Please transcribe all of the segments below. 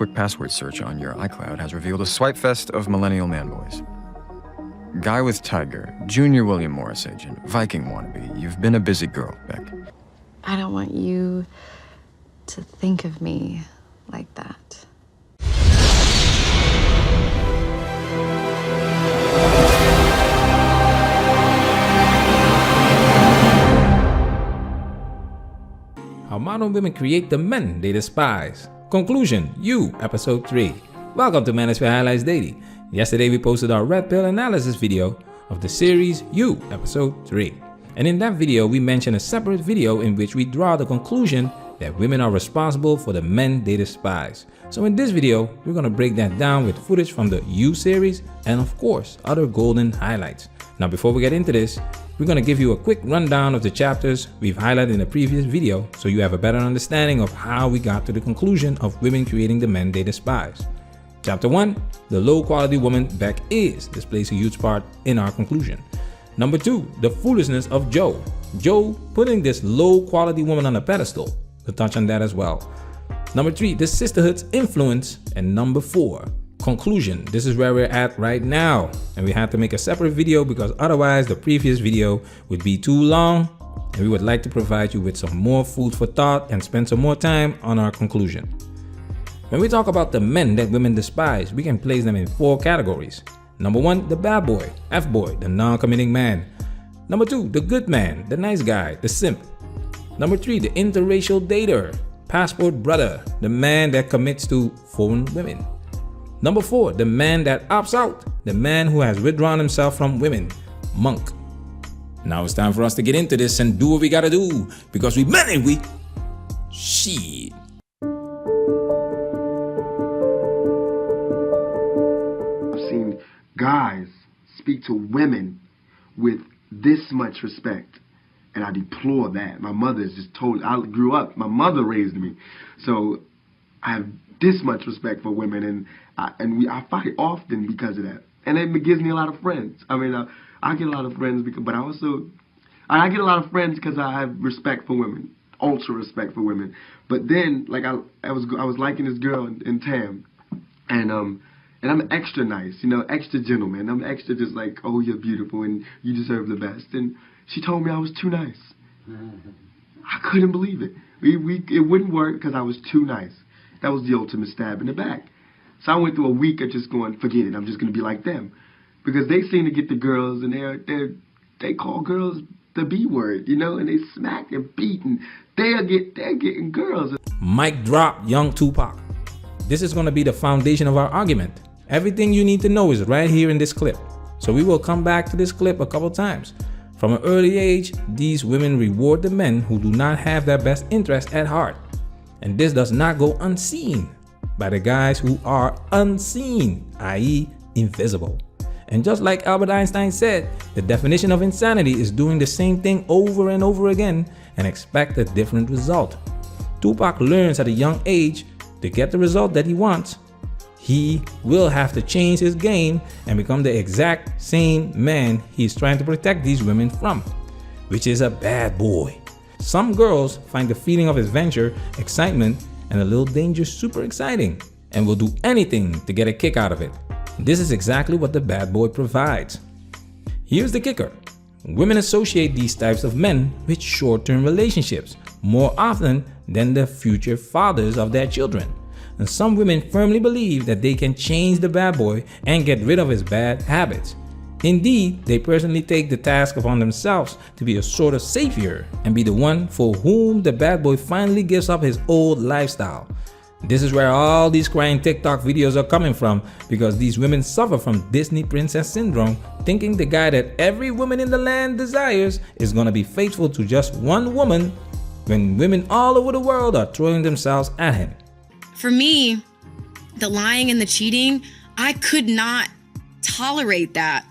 quick password search on your iCloud has revealed a swipe fest of millennial manboys. Guy with Tiger, Junior William Morris agent, Viking wannabe. You've been a busy girl, Beck. I don't want you to think of me like that. How modern women create the men they despise. Conclusion, You, Episode 3. Welcome to Manosphere Highlights Daily. Yesterday we posted our red pill analysis video of the series You, Episode 3. And in that video we mentioned a separate video in which we draw the conclusion that women are responsible for the men they despise. So in this video, we're going to break that down with footage from the You series and of course other golden highlights. Now before we get into this, we're going to give you a quick rundown of the chapters we've highlighted in the previous video so you have a better understanding of how we got to the conclusion of women creating the men they despise. Chapter 1, the low quality woman Beck is. This plays a huge part in our conclusion. Number 2, the foolishness of Joe. Joe putting this low quality woman on a pedestal. We'll touch on that as well. Number 3, the sisterhood's influence. And number 4, conclusion. This is where we're at right now. And we had to make a separate video because otherwise the previous video would be too long. And we would like to provide you with some more food for thought and spend some more time on our conclusion. When we talk about the men that women despise, we can place them in 4 categories. Number 1, the bad boy, F-boy, the non-committing man. Number 2, the good man, the nice guy, the simp. Number 3, the interracial dater, passport brother, the man that commits to foreign women. Number 4, the man that opts out, the man who has withdrawn himself from women, monk. Now it's time for us to get into this and do what we gotta do because we men and we shit. I've seen guys speak to women with this much respect, and I deplore that. My mother is just totally, I grew up, my mother raised me, so I have this much respect for women, and I fight often because of that, and it gives me a lot of friends. I mean, I get a lot of friends because, but I get a lot of friends because I have respect for women, ultra respect for women. But then, like I was liking this girl in Tam, and I'm extra nice, you know, extra gentleman. I'm extra just like, oh, you're beautiful and you deserve the best. And she told me I was too nice. I couldn't believe it. It wouldn't work because I was too nice. That was the ultimate stab in the back. So I went through a week of just going, forget it, I'm just going to be like them. Because they seem to get the girls, and they call girls the B word, you know, and they smack and beat, and they're getting girls. Mic drop, young Tupac. This is going to be the foundation of our argument. Everything you need to know is right here in this clip. So we will come back to this clip a couple times. From an early age, these women reward the men who do not have their best interest at heart. And this does not go unseen by the guys who are unseen, i.e. invisible. And just like Albert Einstein said, the definition of insanity is doing the same thing over and over again and expect a different result. Tupac learns at a young age to get the result that he wants, he will have to change his game and become the exact same man he's trying to protect these women from, which is a bad boy. Some girls find the feeling of adventure, excitement, and a little danger super exciting and will do anything to get a kick out of it. This is exactly what the bad boy provides. Here's the kicker. Women associate these types of men with short-term relationships more often than the future fathers of their children. And some women firmly believe that they can change the bad boy and get rid of his bad habits. Indeed, they personally take the task upon themselves to be a sort of savior and be the one for whom the bad boy finally gives up his old lifestyle. This is where all these crying TikTok videos are coming from, because these women suffer from Disney princess syndrome, thinking the guy that every woman in the land desires is gonna be faithful to just one woman when women all over the world are throwing themselves at him. For me, the lying and the cheating, I could not tolerate that.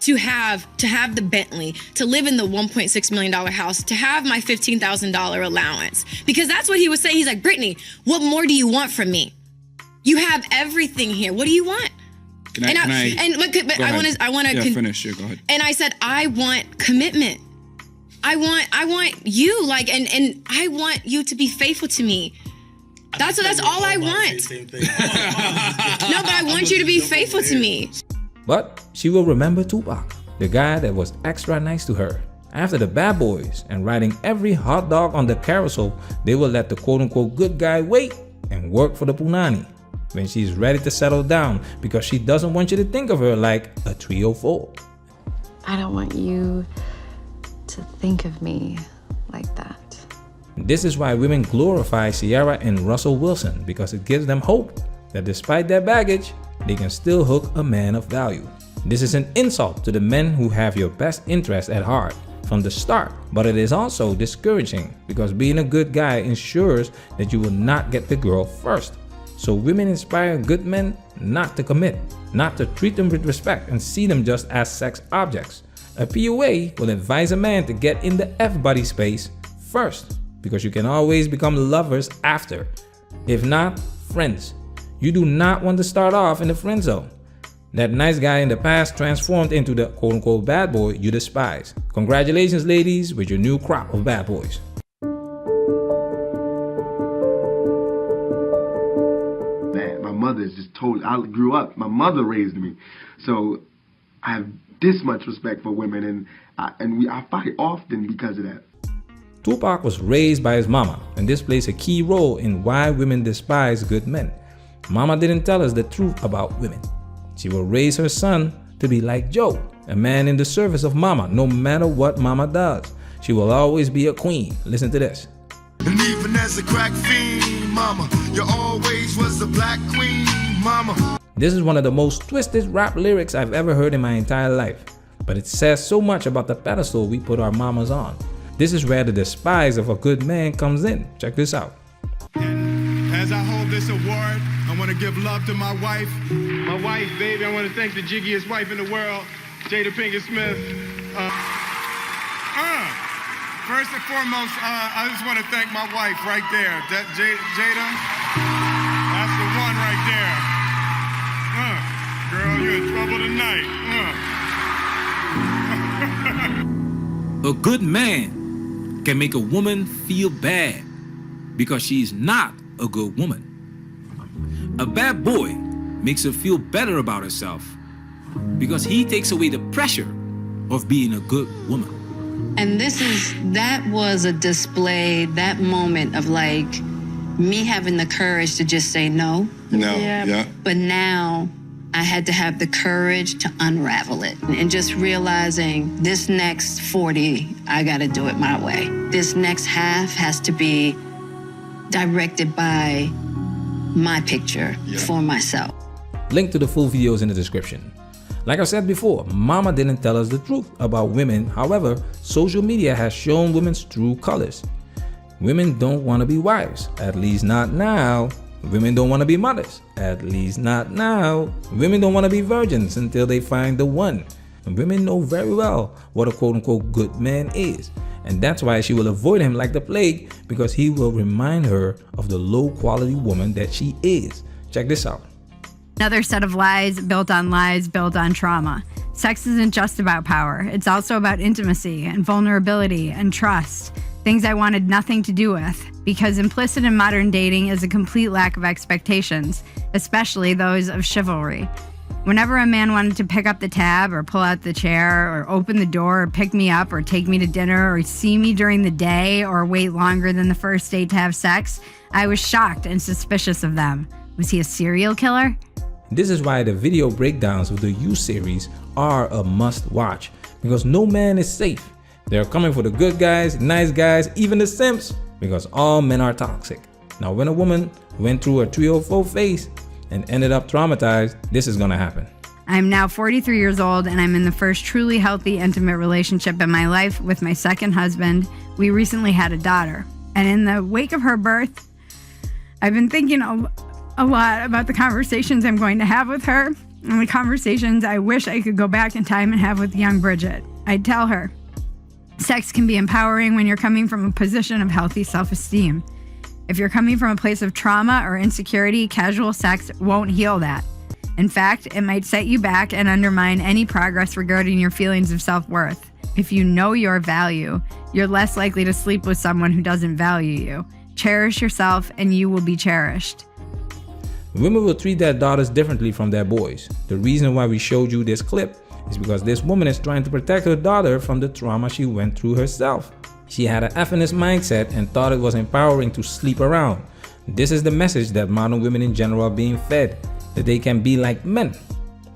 To have the Bentley, to live in the $1.6 million house, to have my $15,000 allowance. Because that's what he was saying. He's like, Brittany, what more do you want from me? You have everything here. What do you want? I want to finish. Yeah, go ahead. And I said, I want commitment. I want you, like, and I want you to be faithful to me. That's all I want. No, but I want you to be faithful to me. But she will remember Tupac, the guy that was extra nice to her. After the bad boys and riding every hot dog on the carousel, they will let the quote-unquote good guy wait and work for the punani when she's ready to settle down, because she doesn't want you to think of her like a 304. I don't want you to think of me like that. This is why women glorify Ciara and Russell Wilson, because it gives them hope that despite their baggage, they can still hook a man of value. This is an insult to the men who have your best interest at heart from the start, but it is also discouraging because being a good guy ensures that you will not get the girl first. So women inspire good men not to commit, not to treat them with respect and see them just as sex objects. A PUA will advise a man to get in the F-buddy space first, because you can always become lovers after. If not, friends. You do not want to start off in the friend zone. That nice guy in the past transformed into the quote-unquote bad boy you despise. Congratulations, ladies, with your new crop of bad boys. Man, my mother is just totally, I grew up, my mother raised me. So I have this much respect for women, and I fight often because of that. Tupac was raised by his mama, and this plays a key role in why women despise good men. Mama didn't tell us the truth about women. She will raise her son to be like Joe, a man in the service of mama, no matter what mama does. She will always be a queen. Listen to this. And even as a crack fiend, mama, you always was the black queen, mama. This is one of the most twisted rap lyrics I've ever heard in my entire life, but it says so much about the pedestal we put our mamas on. This is where the despise of a good man comes in. Check this out. As I hold this award, I want to give love to my wife. My wife, baby, I want to thank the jiggiest wife in the world, Jada Pinkett Smith. First and foremost, I just want to thank my wife right there. That Jada, that's the one right there. Girl, you're in trouble tonight. A good man can make a woman feel bad because she's not a good woman. A bad boy makes her feel better about herself because he takes away the pressure of being a good woman. And that was a display, that moment of like me having the courage to just say no. No, yeah. But now I had to have the courage to unravel it and just realizing this next 40, I got to do it my way. This next half has to be directed by my picture for myself. Link to the full video is in the description. Like I said before, mama didn't tell us the truth about women. However, social media has shown women's true colors. Women don't want to be wives, at least not now. Women don't want to be mothers, at least not now. Women don't want to be virgins until they find the one. And women know very well what a quote-unquote good man is. And that's why she will avoid him like the plague, because he will remind her of the low-quality woman that she is. Check this out. Another set of lies built on trauma. Sex isn't just about power. It's also about intimacy and vulnerability and trust. Things I wanted nothing to do with, because implicit in modern dating is a complete lack of expectations, especially those of chivalry. Whenever a man wanted to pick up the tab or pull out the chair or open the door or pick me up or take me to dinner or see me during the day or wait longer than the first date to have sex, I was shocked and suspicious of them. Was he a serial killer? This is why the video breakdowns of the You series are a must watch, because no man is safe. They're coming for the good guys, nice guys, even the simps, because all men are toxic. Now when a woman went through a 304 phase and ended up traumatized, this is gonna happen. I'm now 43 years old and I'm in the first truly healthy, intimate relationship in my life with my second husband. We recently had a daughter. And in the wake of her birth, I've been thinking a lot about the conversations I'm going to have with her and the conversations I wish I could go back in time and have with young Bridget. I'd tell her, sex can be empowering when you're coming from a position of healthy self-esteem. If you're coming from a place of trauma or insecurity, casual sex won't heal that. In fact, it might set you back and undermine any progress regarding your feelings of self-worth. If you know your value, you're less likely to sleep with someone who doesn't value you. Cherish yourself and you will be cherished. Women will treat their daughters differently from their boys. The reason why we showed you this clip is because this woman is trying to protect her daughter from the trauma she went through herself. She had an feminist mindset and thought it was empowering to sleep around. This is the message that modern women in general are being fed, that they can be like men.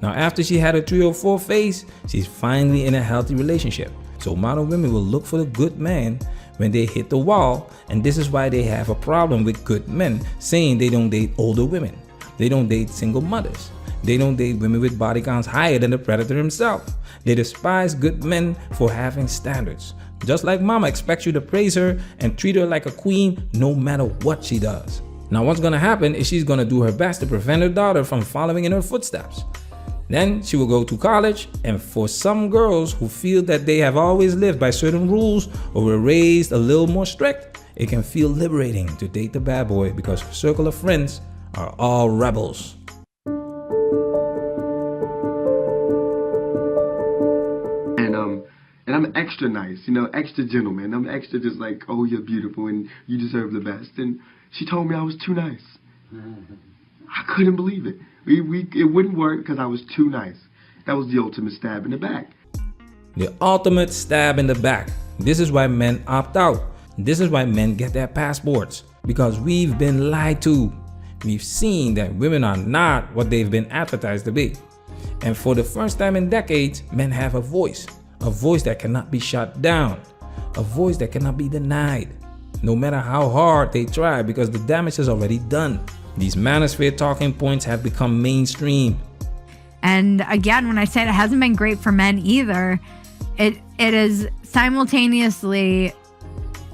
Now after she had a 304 phase, she's finally in a healthy relationship. So modern women will look for the good man when they hit the wall, and this is why they have a problem with good men saying they don't date older women. They don't date single mothers. They don't date women with body counts higher than the predator himself. They despise good men for having standards. Just like mama expects you to praise her and treat her like a queen no matter what she does. Now what's gonna happen is she's gonna do her best to prevent her daughter from following in her footsteps. Then she will go to college, and for some girls who feel that they have always lived by certain rules or were raised a little more strict, it can feel liberating to date the bad boy because her circle of friends are all rebels. And I'm extra nice, you know, extra gentleman. I'm extra just like, oh, you're beautiful and you deserve the best. And she told me I was too nice. I couldn't believe it. It wouldn't work because I was too nice. That was the ultimate stab in the back. The ultimate stab in the back. This is why men opt out. This is why men get their passports. Because we've been lied to. We've seen that women are not what they've been advertised to be. And for the first time in decades, men have a voice that cannot be shut down, a voice that cannot be denied, no matter how hard they try, because the damage is already done. These manosphere talking points have become mainstream. And again, when I said it hasn't been great for men either, it is simultaneously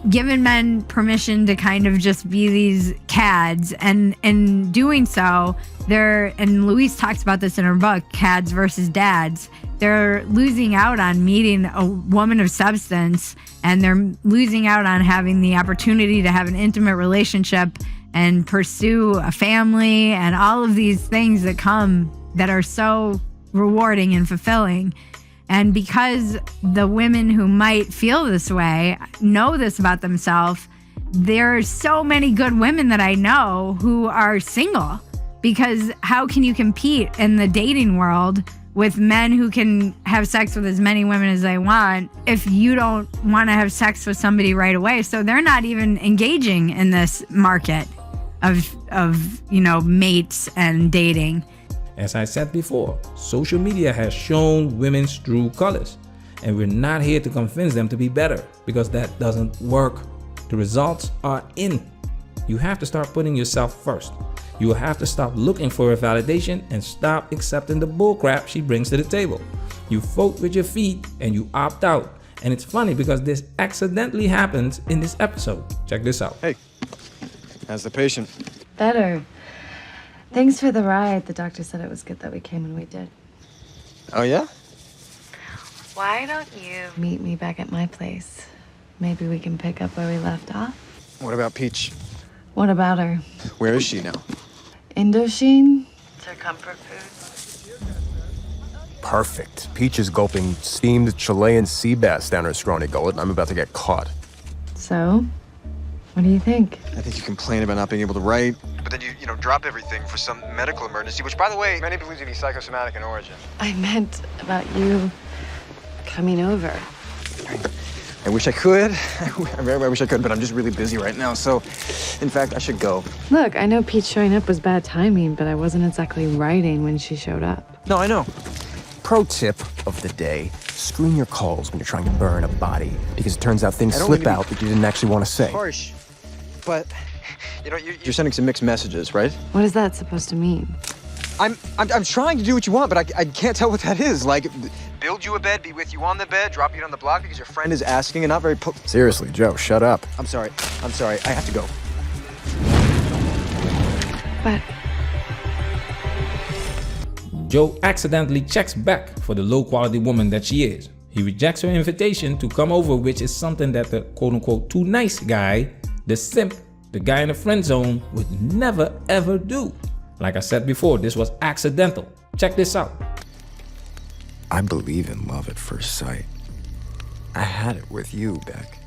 given men permission to kind of just be these cads, and in doing so, and Louise talks about this in her book, Cads versus Dads, they're losing out on meeting a woman of substance, and they're losing out on having the opportunity to have an intimate relationship and pursue a family and all of these things that come that are so rewarding and fulfilling. And because the women who might feel this way know this about themselves, there are so many good women that I know who are single, because how can you compete in the dating world with men who can have sex with as many women as they want if you don't want to have sex with somebody right away? So they're not even engaging in this market of mates and dating. As I said before, social media has shown women's true colors, and we're not here to convince them to be better, because that doesn't work. The results are in. You have to start putting yourself first. You will have to stop looking for her validation and stop accepting the bullcrap she brings to the table. You vote with your feet and you opt out. And it's funny because this accidentally happens in this episode. Check this out. Hey, how's the patient? Better. Thanks for the ride. The doctor said it was good that we came when we did. Oh, yeah? Why don't you meet me back at my place? Maybe we can pick up where we left off. What about Peach? What about her? Where is she now? Indochine? It's her comfort food. Perfect. Peach is gulping steamed Chilean sea bass down her scrawny gullet, and I'm about to get caught. So, what do you think? I think you complain about not being able to write, but then you drop everything for some medical emergency, which, by the way, many believe to be psychosomatic in origin. I meant about you coming over. I wish I could. I wish I could, but I'm just really busy right now. So, in fact, I should go. Look, I know Pete showing up was bad timing, but I wasn't exactly writing when she showed up. No, I know. Pro tip of the day, screen your calls when you're trying to burn a body, because it turns out things slip out that you didn't actually want to say. Harsh, but you're sending some mixed messages, right? What is that supposed to mean? I'm trying to do what you want, but I can't tell what that is. Like, build you a bed, be with you on the bed, drop you on the block because your friend is asking, and not very Seriously, Joe, shut up. I'm sorry. I have to go. But Joe accidentally checks back for the low-quality woman that she is. He rejects her invitation to come over, which is something that the quote-unquote too nice guy, the simp, the guy in the friend zone would never ever do. Like I said before, this was accidental. Check this out. I believe in love at first sight. I had it with you, Beck.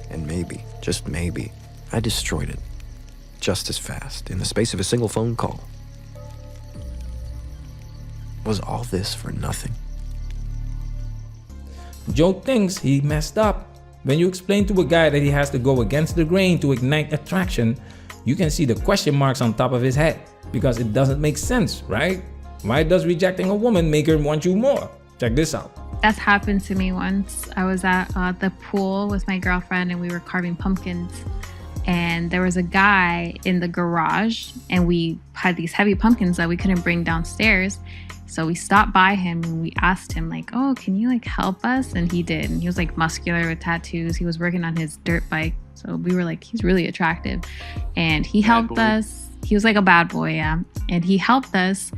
And maybe, just maybe, I destroyed it. Just as fast, in the space of a single phone call. Was all this for nothing? Joe thinks he messed up. When you explain to a guy that he has to go against the grain to ignite attraction, you can see the question marks on top of his head because it doesn't make sense, right? Why does rejecting a woman make her want you more? Check this out. That's happened to me once. I was at the pool with my girlfriend and we were carving pumpkins. And there was a guy in the garage and we had these heavy pumpkins that we couldn't bring downstairs. So we stopped by him and we asked him like, oh, can you like help us? And he did. And he was like muscular with tattoos. He was working on his dirt bike. So we were like, he's really attractive. And he helped us. He was like a bad boy, yeah. And he helped us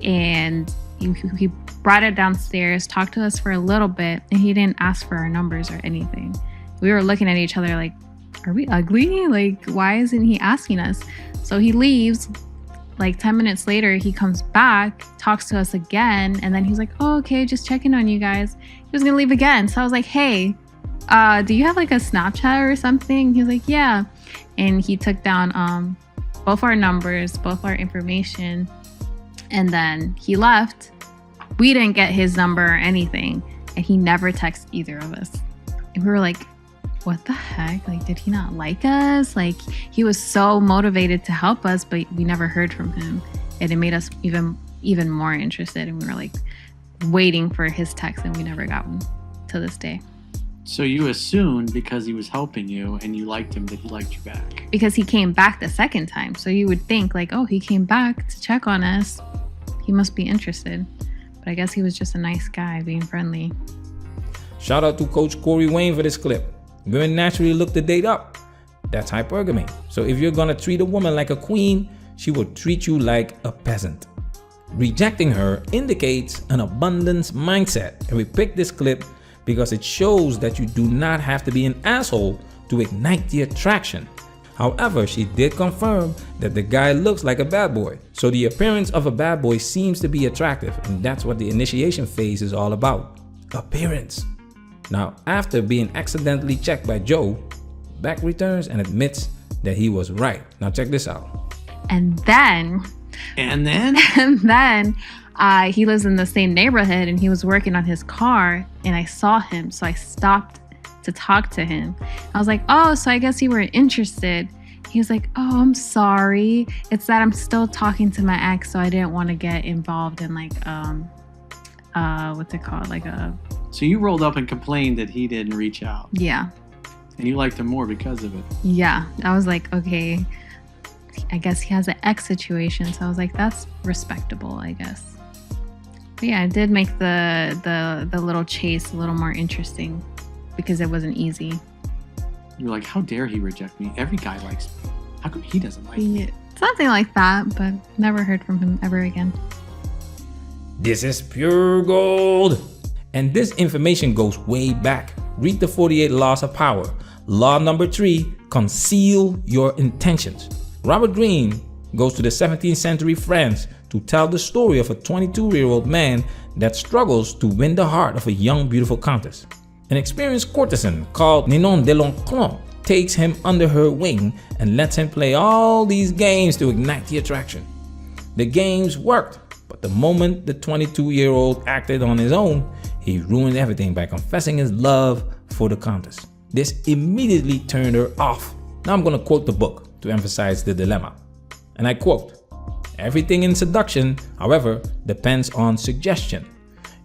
and he brought it downstairs, talked to us for a little bit, and he didn't ask for our numbers or anything. We were looking at each other like, are we ugly? Like, why isn't he asking us? So he leaves. Like 10 minutes later, he comes back, talks to us again, and then he's like, oh, okay, just checking on you guys. He was gonna leave again. So I was like, hey, do you have like a Snapchat or something? He was like, yeah. And he took down both our numbers, both our information, and then he left. We didn't get his number or anything, and he never texted either of us. And we were like, what the heck? Like, did he not like us? Like, he was so motivated to help us, but we never heard from him. And it made us even more interested. And we were like waiting for his text, and we never got one to this day. So you assumed because he was helping you and you liked him that he liked you back. Because he came back the second time. So you would think like, oh, he came back to check on us. He must be interested. But I guess he was just a nice guy being friendly. Shout out to Coach Corey Wayne for this clip. Women naturally look to date up. That's hypergamy. So if you're gonna treat a woman like a queen, she will treat you like a peasant. Rejecting her indicates an abundance mindset. And we picked this clip because it shows that you do not have to be an asshole to ignite the attraction. However, she did confirm that the guy looks like a bad boy. So the appearance of a bad boy seems to be attractive, and that's what the initiation phase is all about. Appearance. Now, after being accidentally checked by Joe, Beck returns and admits that he was right. Now check this out. And then he lives in the same neighborhood and he was working on his car and I saw him. So I stopped to talk to him. I was like, oh, so I guess you were interested. He was like, oh, I'm sorry. It's that I'm still talking to my ex, so I didn't want to get involved in like, what's it called? Like a... So you rolled up and complained that he didn't reach out. Yeah. And you liked him more because of it. Yeah. I was like, okay, I guess he has an ex situation. So I was like, that's respectable, I guess. But yeah, it did make the little chase a little more interesting because it wasn't easy. You were like, how dare he reject me? Every guy likes me. How come he doesn't like me? Something like that, but never heard from him ever again. This is pure gold. And this information goes way back. Read the 48 Laws of Power. Law number 3, conceal your intentions. Robert Greene goes to the 17th century France to tell the story of a 22-year-old man that struggles to win the heart of a young, beautiful countess. An experienced courtesan called Ninon de L'Enclos takes him under her wing and lets him play all these games to ignite the attraction. The games worked, but the moment the 22-year-old acted on his own, he ruined everything by confessing his love for the countess. This immediately turned her off. Now I'm going to quote the book to emphasize the dilemma. And I quote, "Everything in seduction, however, depends on suggestion.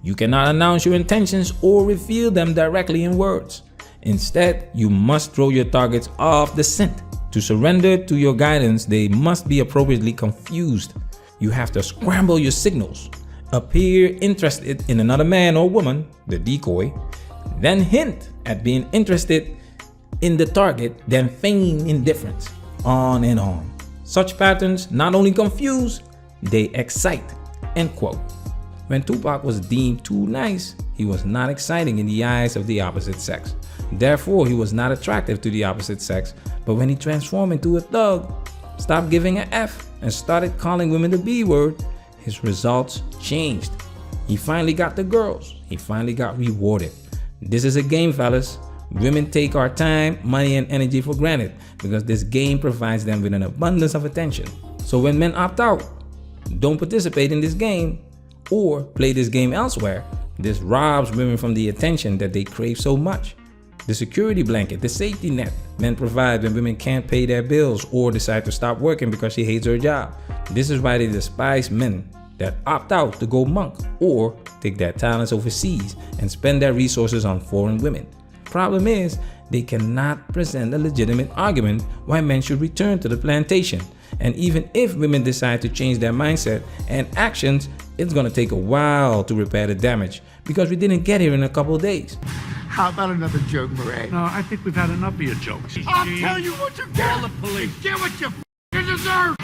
You cannot announce your intentions or reveal them directly in words. Instead, you must throw your targets off the scent. To surrender to your guidance, they must be appropriately confused. You have to scramble your signals, appear interested in another man or woman, the decoy, then hint at being interested in the target, then feign indifference, on and on. Such patterns not only confuse, they excite." End quote. When Tupac was deemed too nice, he was not exciting in the eyes of the opposite sex. Therefore, he was not attractive to the opposite sex. But when he transformed into a thug, stopped giving an F, and started calling women the B word, his results changed. He finally got the girls. He finally got rewarded. This is a game, fellas. Women take our time, money, and energy for granted because this game provides them with an abundance of attention. So when men opt out, don't participate in this game, or play this game elsewhere, this robs women from the attention that they crave so much. The security blanket, the safety net men provide when women can't pay their bills or decide to stop working because she hates her job. This is why they despise men that opt out to go monk or take their talents overseas and spend their resources on foreign women. Problem is, they cannot present a legitimate argument why men should return to the plantation. And even if women decide to change their mindset and actions, it's gonna take a while to repair the damage because we didn't get here in a couple of days. How about another joke, Murray? No, I think we've had enough of your jokes. I'll tell you what you get! Call the police! Get what you deserve!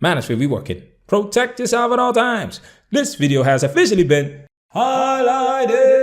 Manosphere, we working. Protect yourself at all times. This video has officially been highlighted.